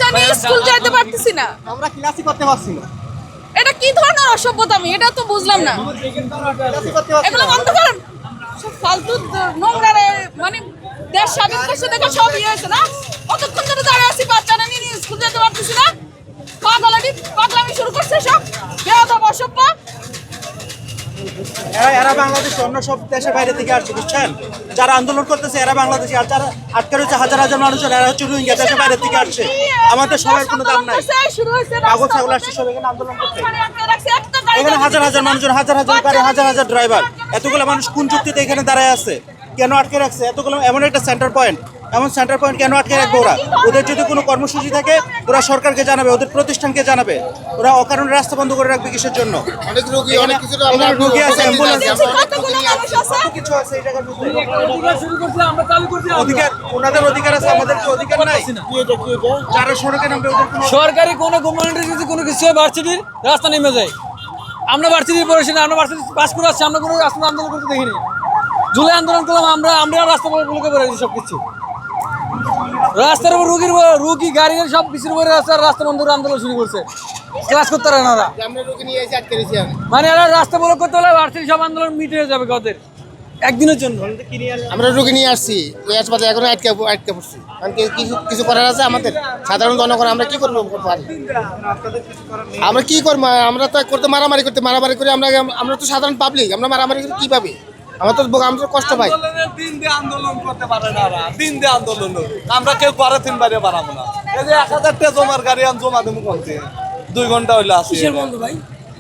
বাচ্চা নিয়ে স্কুল যেতে পারতেছি না, আমরা ক্লাসই করতে পারছি না। এটা কি ধরনের অসভ্যতা? আমি এটা তো বুঝলাম না। ক্লাসই করতে পারছি এগুলো না। বন্ধ করেন। সব ফালতু নোংরা মানে দেশ স্বাধীন করছে দেখে সব ইয়ে হয়েছে না। কতক্ষণ ধরে দাঁড়িয়ে আছি, বাচ্চা নিয়ে স্কুল যেতে পারতেছি না। পাগলামি শুরু করছে সব বেয়াদব অসভ্য। এরা বাংলাদেশ অন্য সব দেশের বাইরে থেকে আসছে, বুঝছেন? যারা আন্দোলন করতেছে এরা বাংলাদেশি, আর যারা আটকে রয়েছে হাজার হাজার মানুষজন এরা হচ্ছে রোহিঙ্গা, দেশের বাইরে থেকে আসছে। আমাদের সবার কোনো দাম নাই। কাগজ ছাগল আসছে সব এখানে আন্দোলন করতে। এখানে হাজার হাজার মানুষজন, হাজার হাজার গাড়ি, হাজার হাজার ড্রাইভার, এতগুলো মানুষ কোন যুক্তিতে এখানে দাঁড়ায় আছে? কেন আটকে রাখছে এতগুলো? এমন একটা সেন্টার পয়েন্ট, এমন সেন্টার পয়েন্ট কেন আটকে রাখবে ওরা? ওদের যদি কোনো কর্মসূচি থাকে ওরা সরকারকে জানাবে, ওদের প্রতিষ্ঠানকে জানাবে। ওরা অকারণে রাস্তা বন্ধ করে রাখবে কিসের জন্য? অনেক রোগী, অনেক কিছু তো এখানে রোগী আছে, অ্যাম্বুলেন্স আছে, কতগুলো মানুষ আছে। কত কিছু আছে এই জায়গার মধ্যে। অধিকার, ওনাদের অধিকার আছে, আমাদের কি অধিকার নাই? যারা সড়কে নামবে ওদের কোনো সরকারি কোনো গভর্নমেন্টের যদি কোনো কিছু হয় ভার্সিটির রাস্তা নেমে যায়। আমরা ভার্সিটির পড়েছি না, আমরা ভার্সিটি পাস করে আসছি, আমরা কোনো রাস্তা আন্দোলন করতে দেখিনি। জুলাই আন্দোলন করলাম আমরা রাস্তা বলে পড়েছি সব কিছু। রাস্তার উপর রুগী গাড়ির সব কিছুর উপরে রাস্তা বন্ধ করে আন্দোলন শুরু করছে। ক্লাস করতে পারে না ওরা, আমরা রোগী নিয়ে এসে আটকে রেখেছি আমি। মানে এরা রাস্তা বলক করতে হলে ভার্সিটি সব আন্দোলন মিটে হয়ে যাবে ওদের একদিনের জন্য। আমরা রোগী নিয়ে আসছি, ওই হাসপাতালে এখনো আটকে পড়ছি। কারণ কিছু কিছু করার আছে আমাদের সাধারণ জনগণ, আমরা কি করবো পারি? আমরা কি করবো? আমরা তো করতে মারামারি করে আমরা তো সাধারণ পাবলিক, আমরা মারামারি করে কি পাবে? আমরা তো কষ্ট পাই। দিন দিয়ে আন্দোলন করতে পারে না, দিন দিয়ে আন্দোলন আমরা কেউ করে 3 বারে বাড়াবো না। এই যে 1000 টা জমার গাড়ি জমা দেবো করতে 2 ঘন্টা হইলে আসি।